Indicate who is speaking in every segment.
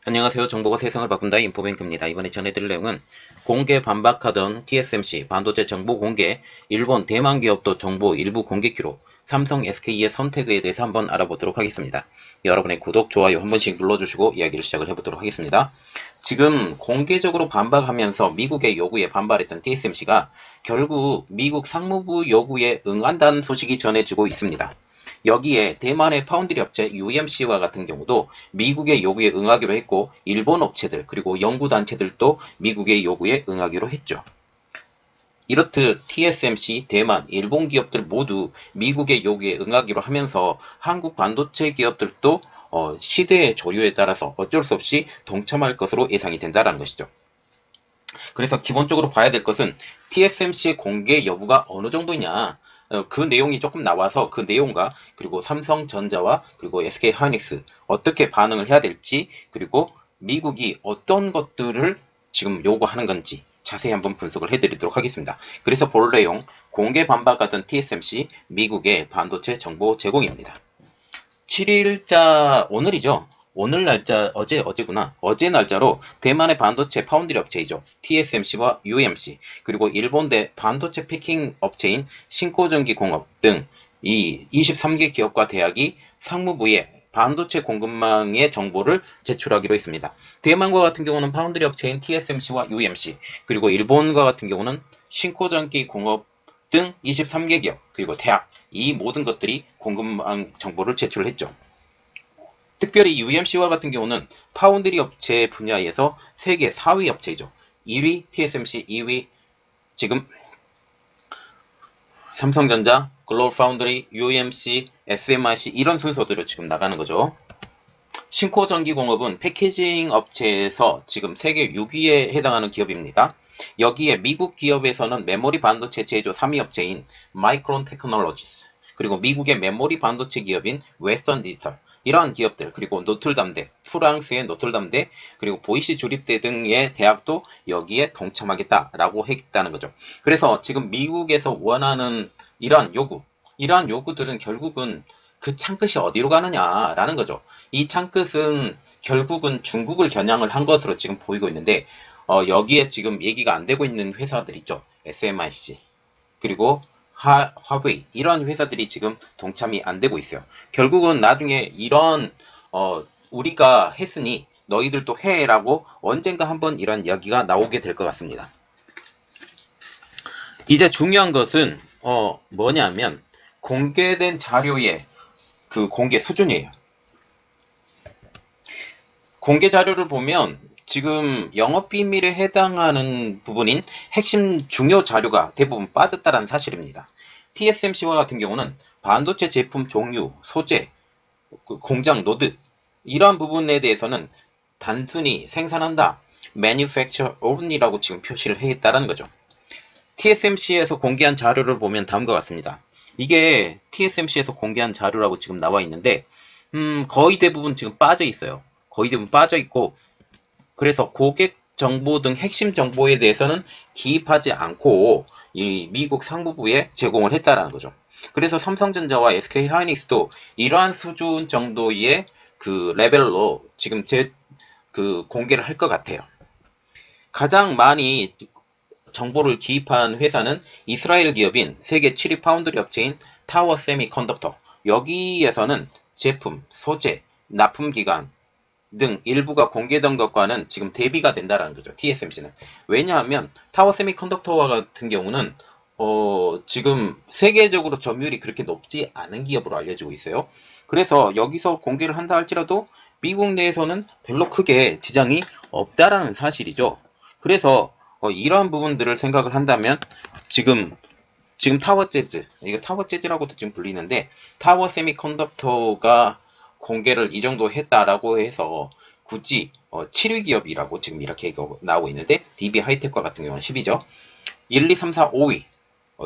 Speaker 1: 안녕하세요. 정보가 세상을 바꾼다 인포뱅크입니다. 이번에 전해드릴 내용은 공개 반박하던 TSMC 반도체 정보 공개, 일본 대만 기업도 정보 일부 공개키로 삼성 SK의 선택에 대해서 한번 알아보도록 하겠습니다. 여러분의 구독, 좋아요 한 번씩 눌러주시고 이야기를 시작을 해보도록 하겠습니다. 지금 공개적으로 반박하면서 미국의 요구에 반발했던 TSMC가 결국 미국 상무부 요구에 응한다는 소식이 전해지고 있습니다. 여기에 대만의 파운드리 업체 UMC와 같은 경우도 미국의 요구에 응하기로 했고, 일본 업체들 그리고 연구단체들도 미국의 요구에 응하기로 했죠. 이렇듯 TSMC, 대만, 일본 기업들 모두 미국의 요구에 응하기로 하면서 한국 반도체 기업들도 시대의 조류에 따라서 어쩔 수 없이 동참할 것으로 예상이 된다는 것이죠. 그래서 기본적으로 봐야 될 것은 TSMC의 공개 여부가 어느 정도냐, 그 내용이 조금 나와서 그 내용과 그리고 삼성전자와 그리고 SK하이닉스 어떻게 반응을 해야 될지, 그리고 미국이 어떤 것들을 지금 요구하는 건지 자세히 한번 분석을 해드리도록 하겠습니다. 그래서 볼 내용, 공개 반박하던 TSMC 미국의 반도체 정보 제공입니다. 7일자 오늘이죠. 오늘 날짜 어제구나. 어제 날짜로 대만의 반도체 파운드리 업체이죠. TSMC와 UMC, 그리고 일본의 반도체 패킹 업체인 신코전기공업 등 이 23개 기업과 대학이 상무부에 반도체 공급망의 정보를 제출하기로 했습니다. 대만과 같은 경우는 파운드리 업체인 TSMC와 UMC, 그리고 일본과 같은 경우는 신코전기공업 등 23개 기업, 그리고 대학, 이 모든 것들이 공급망 정보를 제출했죠. 특별히 UMC와 같은 경우는 파운드리 업체 분야에서 세계 4위 업체이죠. 2위 TSMC, 2위 지금 삼성전자, 글로벌파운드리, UMC, SMIC 이런 순서대로 지금 나가는 거죠. 신코전기공업은 패키징 업체에서 지금 세계 6위에 해당하는 기업입니다. 여기에 미국 기업에서는 메모리 반도체 제조 3위 업체인 마이크론 테크놀로지스, 그리고 미국의 메모리 반도체 기업인 웨스턴 디지털, 이러한 기업들, 그리고 노틀담대, 프랑스의 노틀담대, 그리고 보이시 주립대 등의 대학도 여기에 동참하겠다라고 했다는 거죠. 그래서 지금 미국에서 원하는 이러한 요구들은 결국은 그 창끝이 어디로 가느냐라는 거죠. 이 창끝은 결국은 중국을 겨냥을 한 것으로 지금 보이고 있는데, 여기에 지금 얘기가 안 되고 있는 회사들 있죠. SMIC, 그리고 화웨이, 이런 회사들이 지금 동참이 안 되고 있어요. 결국은 나중에 이런 우리가 했으니 너희들도 해라고 언젠가 한번 이런 이야기가 나오게 될 것 같습니다. 이제 중요한 것은 뭐냐면 공개된 자료의 그 공개 수준이에요. 공개 자료를 보면 지금 영업비밀에 해당하는 부분인 핵심 중요 자료가 대부분 빠졌다는 사실입니다. TSMC와 같은 경우는 반도체 제품 종류, 소재, 공장 노드, 이러한 부분에 대해서는 단순히 생산한다, manufacture only라고 지금 표시를 했다는 거죠. TSMC에서 공개한 자료를 보면 다음과 같습니다. 이게 TSMC에서 공개한 자료라고 지금 나와 있는데, 거의 대부분 지금 빠져 있어요. 거의 대부분 빠져 있고, 그래서 고객 정보 등 핵심 정보에 대해서는 기입하지 않고 이 미국 상무부에 제공을 했다라는 거죠. 그래서 삼성전자와 SK하이닉스도 이러한 수준 정도의 그 레벨로 지금 공개를 할 것 같아요. 가장 많이 정보를 기입한 회사는 이스라엘 기업인 세계 7위 파운드리 업체인 타워 세미컨덕터. 여기에서는 제품, 소재, 납품 기간 등 일부가 공개된 것과는 지금 대비가 된다라는 거죠. TSMC는. 왜냐하면 타워 세미컨덕터와 같은 경우는 지금 세계적으로 점유율이 그렇게 높지 않은 기업으로 알려지고 있어요. 그래서 여기서 공개를 한다 할지라도 미국 내에서는 별로 크게 지장이 없다라는 사실이죠. 그래서 이러한 부분들을 생각을 한다면 지금 타워 재즈, 이거 타워 재즈라고도 지금 불리는데, 타워 세미컨덕터가 공개를 이 정도 했다라고 해서 굳이 7위 기업이라고 지금 이렇게 나오고 있는데, DB 하이텍과 같은 경우는 10위죠. 1, 2, 3, 4, 5위.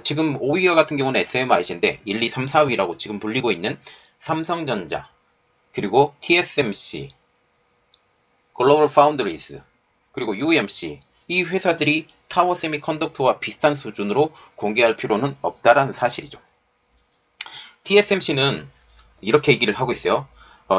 Speaker 1: 지금 5위와 같은 경우는 SMIC인데 1, 2, 3, 4위라고 지금 불리고 있는 삼성전자, 그리고 TSMC, 글로벌 파운드리스, 그리고 UMC, 이 회사들이 타워 세미컨덕터와 비슷한 수준으로 공개할 필요는 없다라는 사실이죠. TSMC는 이렇게 얘기를 하고 있어요.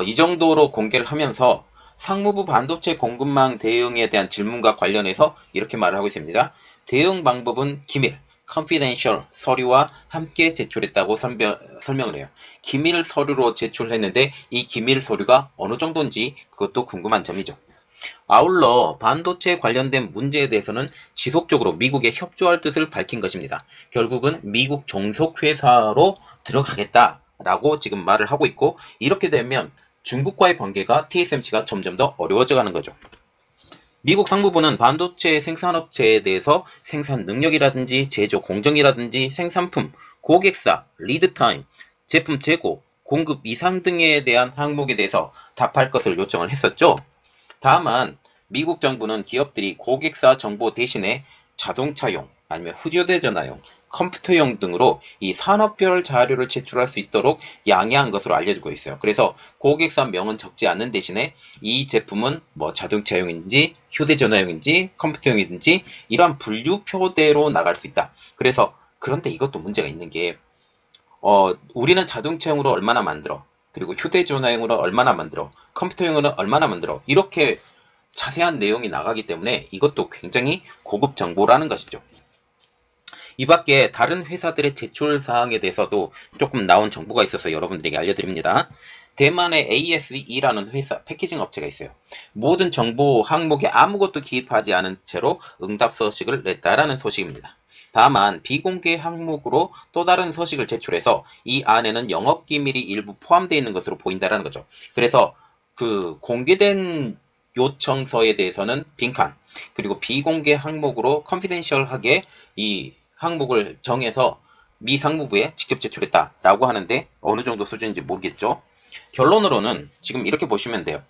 Speaker 1: 이 정도로 공개를 하면서 상무부 반도체 공급망 대응에 대한 질문과 관련해서 이렇게 말을 하고 있습니다. 대응 방법은 기밀, confidential 서류와 함께 제출했다고 설명을 해요. 기밀 서류로 제출했는데 이 기밀 서류가 어느 정도인지 그것도 궁금한 점이죠. 아울러 반도체 관련된 문제에 대해서는 지속적으로 미국에 협조할 뜻을 밝힌 것입니다. 결국은 미국 종속회사로 들어가겠다라고 지금 말을 하고 있고, 이렇게 되면 중국과의 관계가 TSMC가 점점 더 어려워져 가는 거죠. 미국 상무부는 반도체 생산업체에 대해서 생산 능력이라든지 제조 공정이라든지 생산품, 고객사, 리드타임, 제품 재고, 공급 이상 등에 대한 항목에 대해서 답할 것을 요청을 했었죠. 다만 미국 정부는 기업들이 고객사 정보 대신에 자동차용 아니면 휴대전화용, 컴퓨터용 등으로 이 산업별 자료를 제출할 수 있도록 양해한 것으로 알려지고 있어요. 그래서 고객사 명은 적지 않는 대신에 이 제품은 뭐 자동차용인지 휴대전화용인지 컴퓨터용인지 이러한 분류표대로 나갈 수 있다. 그래서 그런데 이것도 문제가 있는 게 우리는 자동차용으로 얼마나 만들어, 그리고 휴대전화용으로 얼마나 만들어, 컴퓨터용으로 얼마나 만들어, 이렇게 자세한 내용이 나가기 때문에 이것도 굉장히 고급 정보라는 것이죠. 이 밖에 다른 회사들의 제출 사항에 대해서도 조금 나온 정보가 있어서 여러분들에게 알려드립니다. 대만의 ASE라는 회사, 패키징 업체가 있어요. 모든 정보 항목에 아무것도 기입하지 않은 채로 응답 서식을 냈다라는 소식입니다. 다만 비공개 항목으로 또 다른 서식을 제출해서 이 안에는 영업기밀이 일부 포함되어 있는 것으로 보인다는 거죠. 그래서 그 공개된 요청서에 대해서는 빈칸, 그리고 비공개 항목으로 컨피덴셜하게 이 항목을 정해서 미 상무부에 직접 제출했다라고 하는데 어느 정도 수준인지 모르겠죠. 결론으로는 지금 이렇게 보시면 돼요.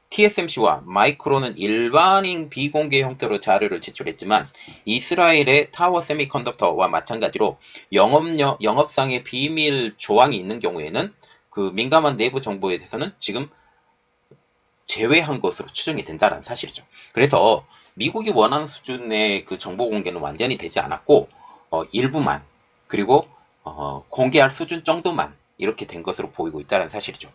Speaker 1: TSMC와 마이크론은 일반인 비공개 형태로 자료를 제출했지만 이스라엘의 타워 세미컨덕터와 마찬가지로 영업상의 비밀 조항이 있는 경우에는 그 민감한 내부 정보에 대해서는 지금 제외한 것으로 추정이 된다는 사실이죠. 그래서 미국이 원하는 수준의 그 정보 공개는 완전히 되지 않았고 일부만, 그리고 공개할 수준 정도만 이렇게 된 것으로 보이고 있다는 사실이죠.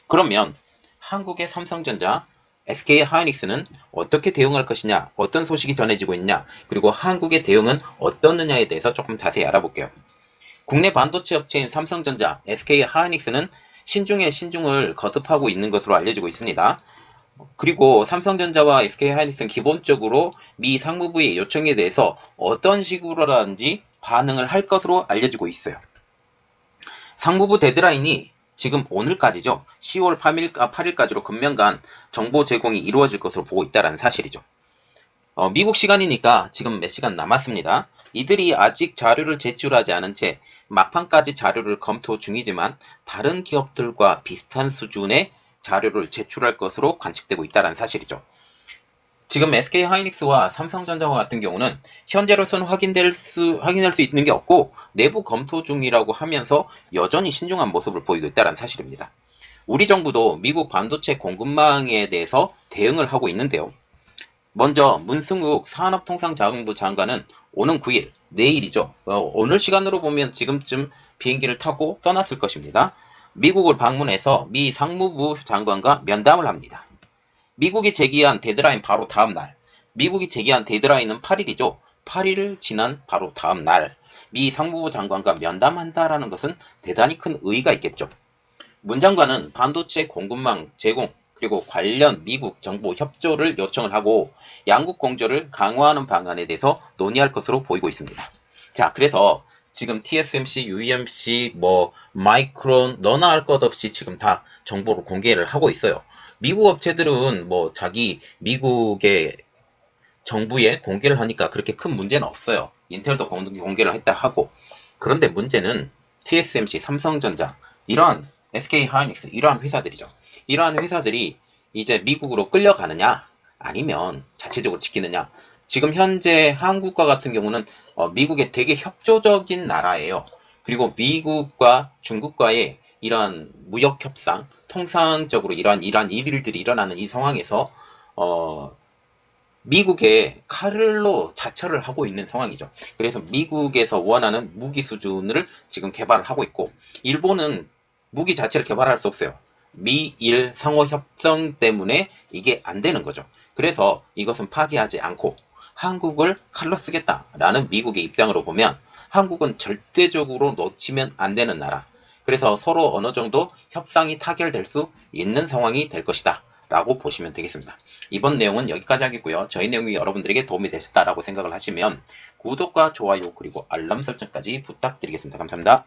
Speaker 1: 그러면 한국의 삼성전자, SK하이닉스는 어떻게 대응할 것이냐, 어떤 소식이 전해지고 있냐, 그리고 한국의 대응은 어떻느냐에 대해서 조금 자세히 알아볼게요. 국내 반도체 업체인 삼성전자, SK하이닉스는 신중에 신중을 거듭하고 있는 것으로 알려지고 있습니다. 그리고 삼성전자와 SK하이닉스는 기본적으로 미 상무부의 요청에 대해서 어떤 식으로라든지 반응을 할 것으로 알려지고 있어요. 상무부 데드라인이 지금 오늘까지죠. 10월 8일까지로 금년간 정보 제공이 이루어질 것으로 보고 있다는 사실이죠. 미국 시간이니까 지금 몇 시간 남았습니다. 이들이 아직 자료를 제출하지 않은 채 막판까지 자료를 검토 중이지만 다른 기업들과 비슷한 수준의 자료를 제출할 것으로 관측되고 있다는 사실이죠. 지금 SK하이닉스와 삼성전자와 같은 경우는 현재로서는 확인할 수 있는 게 없고 내부 검토 중이라고 하면서 여전히 신중한 모습을 보이고 있다는 사실입니다. 우리 정부도 미국 반도체 공급망에 대해서 대응을 하고 있는데요. 먼저 문승욱 산업통상자원부 장관은 오는 9일, 내일이죠. 오늘 시간으로 보면 지금쯤 비행기를 타고 떠났을 것입니다. 미국을 방문해서 미 상무부 장관과 면담을 합니다. 미국이 제기한 데드라인 바로 다음 날, 미국이 제기한 데드라인은 8일이죠. 8일을 지난 바로 다음 날, 미 상무부 장관과 면담한다라는 것은 대단히 큰 의의가 있겠죠. 문 장관은 반도체 공급망 제공, 그리고 관련 미국 정부 협조를 요청을 하고 양국 공조를 강화하는 방안에 대해서 논의할 것으로 보이고 있습니다. 자, 그래서 지금 TSMC, UMC, 마이크론 너나 할 것 없이 지금 다 정보를 공개를 하고 있어요. 미국 업체들은 자기 미국의 정부에 공개를 하니까 그렇게 큰 문제는 없어요. 인텔도 공개를 했다 하고. 그런데 문제는 TSMC, 삼성전자, 이러한 SK하이닉스, 이러한 회사들이죠. 이러한 회사들이 이제 미국으로 끌려가느냐, 아니면 자체적으로 지키느냐. 지금 현재 한국과 같은 경우는 미국의 되게 협조적인 나라예요. 그리고 미국과 중국과의 이러한 무역 협상, 통상적으로 이러한 일들이 일어나는 이 상황에서 미국의 칼로 자처를 하고 있는 상황이죠. 그래서 미국에서 원하는 무기 수준을 지금 개발을 하고 있고, 일본은 무기 자체를 개발할 수 없어요. 미일 상호 협정 때문에 이게 안 되는 거죠. 그래서 이것은 파기하지 않고 한국을 칼로 쓰겠다라는 미국의 입장으로 보면 한국은 절대적으로 놓치면 안 되는 나라. 그래서 서로 어느 정도 협상이 타결될 수 있는 상황이 될 것이다 라고 보시면 되겠습니다. 이번 내용은 여기까지 하겠고요. 저희 내용이 여러분들에게 도움이 되셨다라고 생각을 하시면 구독과 좋아요 그리고 알람 설정까지 부탁드리겠습니다. 감사합니다.